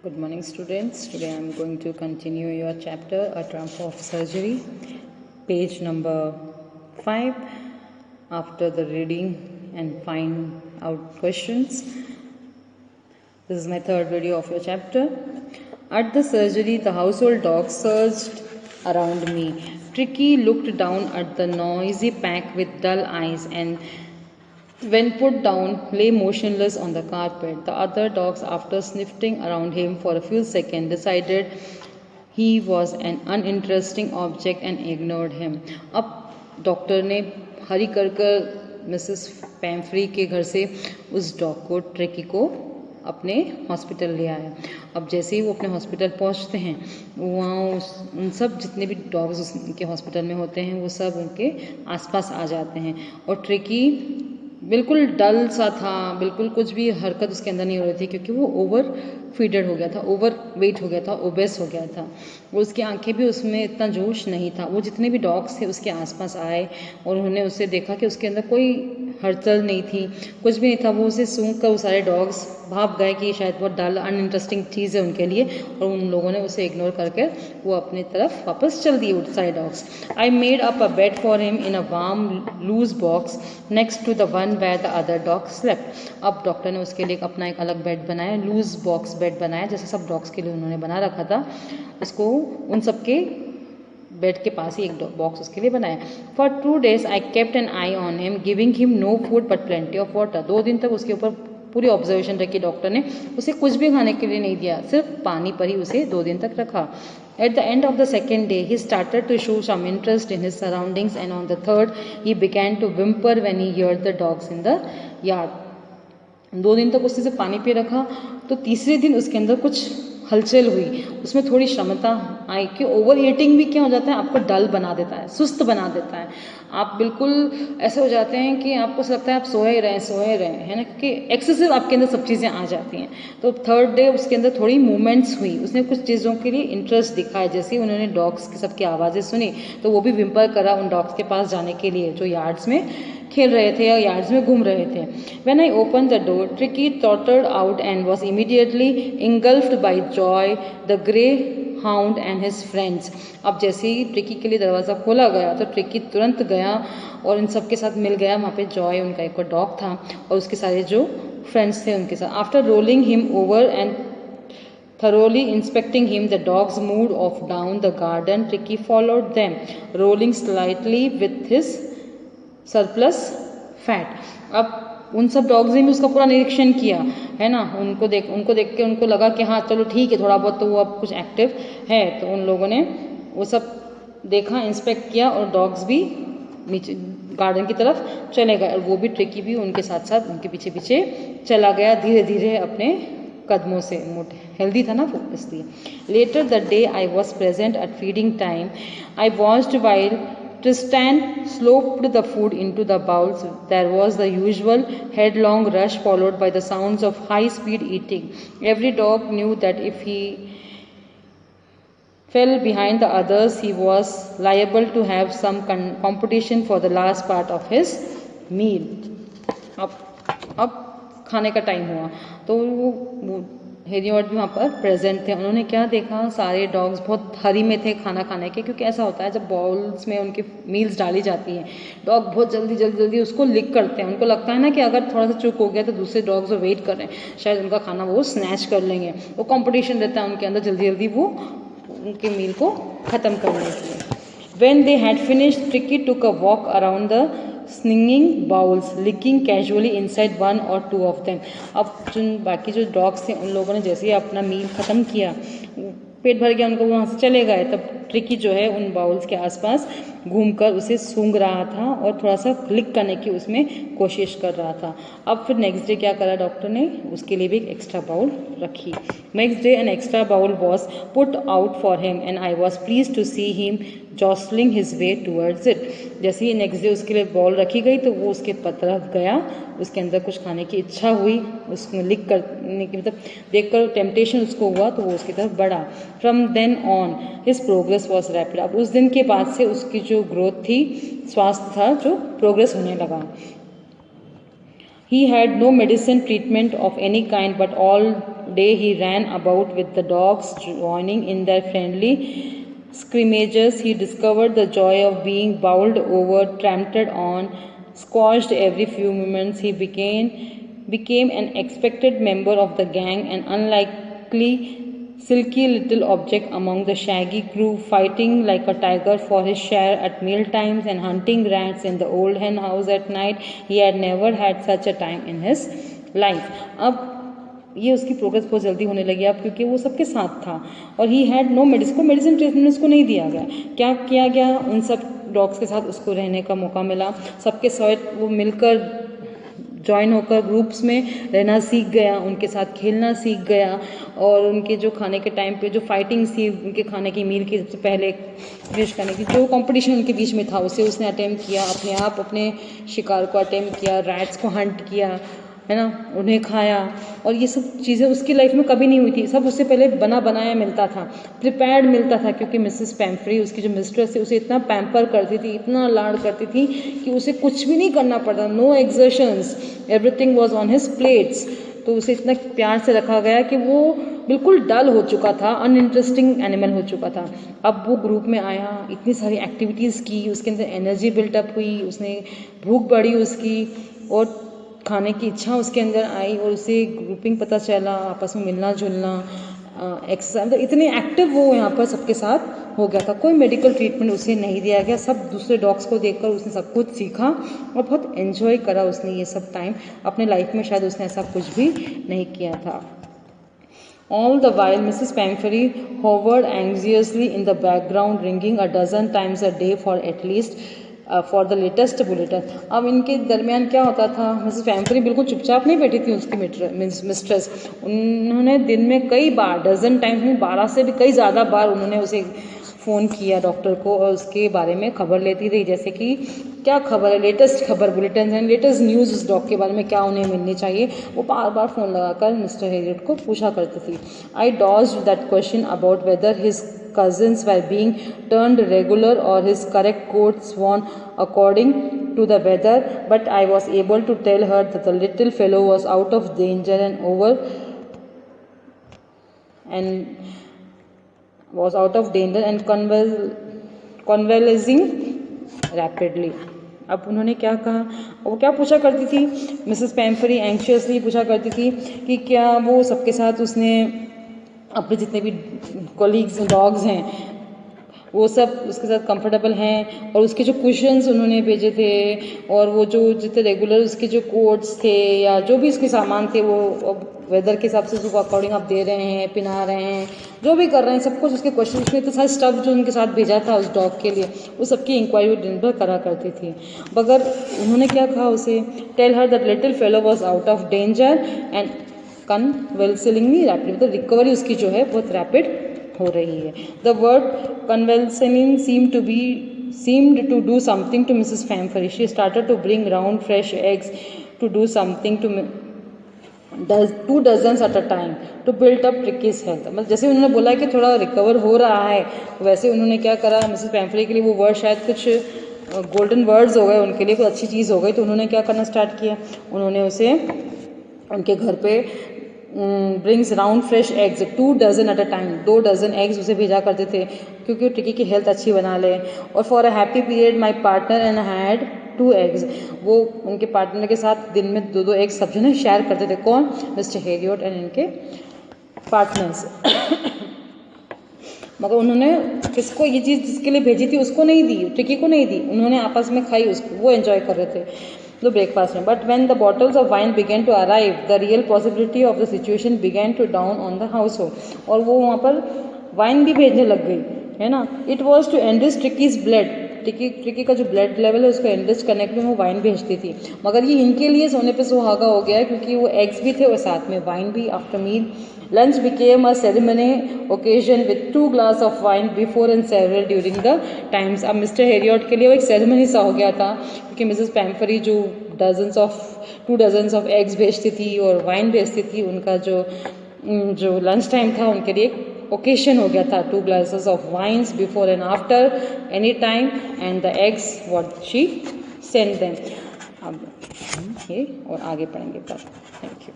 Good morning, students. Today I am going to continue your chapter, A Triumph of Surgery, page number 5. After the reading and find out questions, this is my third video of your chapter. At the surgery, the household dogs surged around me. Tricky looked down at the noisy pack with dull eyes and when put down, lay motionless on the carpet. The other dogs, after sniffing around him for a few seconds, decided he was an uninteresting object and ignored him. अब doctor ने हरी कर Mrs Pomfrey के घर से उस dog को ट्रेकी को अपने हॉस्पिटल ले आया। अब जैसे ही वो अपने हॉस्पिटल पहुंचते हैं वहाँ उन सब जितने भी डॉग्स उनके हॉस्पिटल में होते हैं वो सब उनके आसपास आ जाते हैं और ट्रेकी बिल्कुल डल सा था, बिल्कुल कुछ भी हरकत उसके अंदर नहीं हो रही थी क्योंकि वो ओवर फीडेड हो गया था, ओवर वेट हो गया था, ओबेस हो गया था। वो उसकी आंखें भी उसमें इतना जोश नहीं था। वो जितने भी डॉग्स थे उसके आसपास आए और उन्होंने उससे देखा कि उसके अंदर कोई हलचल नहीं थी, कुछ भी नहीं था। वो उसे सूंघ कर वो सारे डॉग्स भाग गए कि शायद बहुत डल अनइंटरेस्टिंग चीज़ है उनके लिए और उन लोगों ने उसे इग्नोर करके वो अपनी तरफ वापस चल दिए वो सारे dogs. I made up a bed for him in a warm loose box next to the one where the other dog slept. अब डॉक्टर ने उसके लिए अपना एक अलग बेड बनाया, लूज बॉक्स बेड बनाया, जैसे सब डॉग्स के लिए उन्होंने बना रखा था। उसको उन सबके बेड के पास ही एक बॉक्स उसके लिए बनाया। For 2 days I kept an eye on him giving him no food but plenty of water. 2 दिन तक उसके ऊपर पूरी ऑब्जर्वेशन रखी डॉक्टर ने, उसे कुछ भी खाने के लिए नहीं दिया, सिर्फ पानी पर ही उसे 2 दिन तक रखा। At the end of the second day, he started to show some interest in his surroundings, and on the third, he began to whimper when he heard the dogs in the yard. 2 दिन तक उसने सिर्फ पानी पे रखा, तो तीसरे दिन उसके अंदर कुछ हलचल हुई, उसमें थोड़ी क्षमता आई कि ओवर ईटिंग भी क्या हो जाता है, आपको डल बना देता है, सुस्त बना देता है। आप बिल्कुल ऐसे हो जाते हैं कि आपको लगता है आप सोए रहे हैं ना, क्योंकि एक्सेसिव आपके अंदर सब चीज़ें आ जाती हैं। तो थर्ड डे उसके अंदर थोड़ी मूवमेंट्स हुई, उसने कुछ चीज़ों के लिए इंटरेस्ट दिखाया। जैसे उन्होंने डॉग्स की सबकी आवाज़ें सुनी तो वो भी विम्पर करा उन डॉग्स के पास जाने के लिए जो यार्ड्स में खेल रहे थे या यार्ड्स में घूम रहे थे। When I opened the door, Tricky tottered out and was immediately engulfed by Joy, the greyhound and his friends. अब जैसे ही ट्रिकी के लिए दरवाज़ा खोला गया तो ट्रिकी तुरंत गया और इन सब के साथ मिल गया। वहाँ पे जॉय उनका एक डॉग था और उसके सारे जो फ्रेंड्स थे उनके साथ। After rolling him over and thoroughly inspecting him, the dogs moved off down the garden. Tricky followed them, rolling slightly with his surplus fat. अब उन सब डॉग्स ने भी उसका पूरा निरीक्षण किया है ना, उनको देख के उनको लगा कि हाँ चलो ठीक है, थोड़ा बहुत तो वो अब कुछ एक्टिव है। तो उन लोगों ने वो सब देखा, इंस्पेक्ट किया और डॉग्स भी नीचे गार्डन की तरफ चले गए और वो भी ट्रिकी भी उनके साथ साथ उनके पीछे पीछे चला गया धीरे धीरे अपने कदमों से। मोटे हेल्दी था ना वो, इसलिए। Later the day I was present at feeding time. I watched while Tristan sloped the food into the bowls. There was the usual headlong rush followed by the sounds of high-speed eating. Every dog knew that if he fell behind the others, he was liable to have some competition for the last part of his meal. अब खाने का time हुआ तो वो हेरियॉट भी वहाँ पर present थे। उन्होंने क्या देखा, सारे डॉग्स बहुत हरी में थे खाना खाने के, क्योंकि ऐसा होता है जब बाउल्स में उनके मील्स डाली जाती हैं, डॉग बहुत जल्दी उसको लिक करते हैं। उनको लगता है ना कि अगर थोड़ा सा चूक हो गया तो दूसरे डॉग्स वो वेट कर रहे हैं, शायद उनका खाना वो स्नैच कर लेंगे। वो कॉम्पिटिशन रहता है उनके अंदर जल्दी वो उनके मील को ख़त्म करने के लिए। When they had finished, Tricky took a walk around the singing bowls, licking casually inside 1 or 2 of them. अब जिन बाकी जो डॉग्स थे उन लोगों ने जैसे ही अपना मील ख़त्म किया, पेट भर गया उनको, वहाँ से चले गए, तब ट्रिकी जो है उन बाउल्स के आसपास घूमकर उसे सूंघ रहा था और थोड़ा सा क्लिक करने की उसमें कोशिश कर रहा था। अब फिर नेक्स्ट डे क्या करा डॉक्टर ने, उसके लिए भी एक एक्स्ट्रा बाउल रखी। Next day an extra bowl was put out for him and I was please to see him jostling his way towards it. जैसे ही नेक्स्ट डे उसके लिए बाउल रखी गई तो वो उसके तरफ गया, उसके अंदर कुछ खाने की इच्छा हुई, उसमें लिक करने की मतलब देखकर टेम्पटेशन उसको हुआ तो वो उसकी तरफ बढ़ा। From then on his progress was rapid. अब उस दिन के बाद से उसकी जो ग्रोथ थी, स्वास्थ्य था जो प्रोग्रेस होने लगा। He had no medicine treatment of any kind, but all day he ran about with the dogs, joining in their friendly scrimmages. He discovered the joy of being bowled over, trampled on, squashed every few moments. He became an expected member of the gang, an unlikely silky little object among the shaggy crew, fighting like a tiger for his share at meal times and hunting rats in the old hen house at night. He had never had such a time in his life. अब ये उसकी progress बहुत जल्दी होने लगी अब, क्योंकि वो सबके साथ था और he had no medicine treatment उसको नहीं दिया गया. क्या किया गया, उन सब डॉग्स के साथ उसको रहने का मौका मिला. सबके साथ वो मिलकर ज्वाइन होकर ग्रुप्स में रहना सीख गया, उनके साथ खेलना सीख गया और उनके जो खाने के टाइम पे जो फाइटिंग्स थी, उनके खाने की मील की सबसे पहले फिनिश करने की जो कंपटीशन उनके बीच में था उसे उसने अटेम्प्ट किया, अपने शिकार को अटेम्प्ट किया, रैट्स को हंट किया, है ना, उन्हें खाया. और ये सब चीज़ें उसकी लाइफ में कभी नहीं हुई थी. सब उससे पहले बना बनाया मिलता था, प्रिपेयर्ड मिलता था, क्योंकि मिसेस पैम्फ्री उसकी जो मिस्ट्रेस थी उसे इतना पैम्पर करती थी, इतना लाड करती थी कि उसे कुछ भी नहीं करना पड़ता. No exertions, everything was on his plates. तो उसे इतना प्यार से रखा गया कि वो बिल्कुल डल हो चुका था, अनइंटरेस्टिंग एनिमल हो चुका था. अब वो ग्रुप में आया, इतनी सारी एक्टिविटीज़ की, उसके अंदर एनर्जी बिल्टअप हुई, उसने भूख बढ़ी उसकी और खाने की इच्छा उसके अंदर आई और उसे ग्रुपिंग पता चला, आपस में मिलना जुलना, एक्सरसाइज, मतलब इतने एक्टिव वो यहाँ पर सबके साथ हो गया था. कोई मेडिकल ट्रीटमेंट उसे नहीं दिया गया. सब दूसरे डॉग्स को देखकर उसने सब कुछ सीखा और बहुत एंजॉय करा उसने ये सब टाइम. अपने लाइफ में शायद उसने ऐसा कुछ भी नहीं किया था. All the while, Mrs. Pamphily hovered anxiously in the background, ringing a dozen times a day for at least for the latest bulletin. अब इनके दरमियान क्या होता था, मिसेस पैम्फरी बिल्कुल चुपचाप नहीं बैठी थी उसकी मिस्ट्रेस. उन्होंने दिन में कई बार, डजन टाइम्स में 12 से भी कई ज़्यादा बार उन्होंने उसे फ़ोन किया डॉक्टर को और उसके बारे में खबर लेती रही, जैसे कि क्या खबर है, लेटेस्ट खबर, बुलेटिन एंड लेटेस्ट न्यूज़ उस डॉग के बारे में क्या उन्हें मिलनी चाहिए. वो बार बार फ़ोन लगाकर मिस्टर हेरियट को पूछा करती थी. I dodged that question about whether his cousins were being turned regular or his correct coat worn according to the weather, but I was able to tell her that the little fellow was out of danger and convalescing rapidly. अब उन्होंने क्या कहा, वो क्या पूछा करती थी, Mrs पैम्फरी anxiously पूछा करती थी कि क्या वो सबके साथ उसने अपने जितने भी कोलीग्स डॉग्स हैं वो सब उसके साथ कंफर्टेबल हैं, और उसके जो कुशन्स उन्होंने भेजे थे और वो जो जितने रेगुलर उसके जो कोट्स थे या जो भी उसके सामान थे वो वेदर के हिसाब से उसको अकॉर्डिंग आप दे रहे हैं, पिना रहे हैं, जो भी कर रहे हैं सब कुछ उसके क्वेश्चन. उसने इतना सारा स्टफ जो उनके साथ भेजा था उस डॉग के लिए वो सबकी इंक्वायरी दिन भर करा करती थी. मगर उन्होंने क्या कहा उसे, tell her that little fellow was out of danger and convulsively rapid. तो रिकवरी उसकी जो है बहुत रैपिड हो रही है. The word convulsively seemed to do something to Mrs. Pamphily. She started to bring round fresh eggs to do something to 2 dozens at a time to build up Tricky's health. मतलब जैसे उन्होंने बोला कि थोड़ा recover हो रहा है, वैसे उन्होंने क्या करा, मिसेस पैम्फली के लिए वो वर्ड शायद कुछ गोल्डन वर्ड्स हो गए उनके लिए, कोई अच्छी चीज़ हो गई, तो उन्होंने क्या करना स्टार्ट किया, उन्होंने उसे उनके घर पे brings round fresh eggs 2 dozen at a time, 2 dozen eggs उसे भेजा करते थे क्योंकि वो ट्रिकी की हेल्थ अच्छी बना ले. और for a happy period my partner and had 2 eggs. वो उनके पार्टनर के साथ दिन में 2 एग्स सब जने शेयर करते थे. कौन, मिस्टर हेरियट एंड इनके पार्टनर्स. मगर उन्होंने किसको ये चीज़ जिसके लिए भेजी थी उसको नहीं दी, ट्रिकी को नहीं दी, उन्होंने आपस में खाई, उसको वो एंजॉय कर रहे थे तो ब्रेकफास्ट में. But when the bottles of wine begin to arrive the real possibility of the situation begin to down on the household. और वो वहाँ पर वाइन भी भेजने लग गई, है ना. It was to enrich Tricki's blood. Tricki का जो ब्लड लेवल है उसको एनरिच करने के लिए वो वाइन भेजती थी. मगर ये इनके लिए सोने पे सुहागा हो गया क्योंकि वो एग्स भी थे और साथ में वाइन भी. After meal lunch became a ceremony occasion with 2 glasses of wine before and several during the times. अब मिस्टर हेरियट के लिए वो एक सेरेमनी सा हो गया था क्योंकि मिसेस पैम्फरी जो 2 डजन्स ऑफ एग्स भेजती थी और वाइन भेजती थी, उनका जो लंच टाइम था उनके लिए एक ओकेशन हो गया था. 2 glasses of wines before and after any time and the eggs what she sent them. अब ये और आगे पढ़ेंगे पर. Thank you.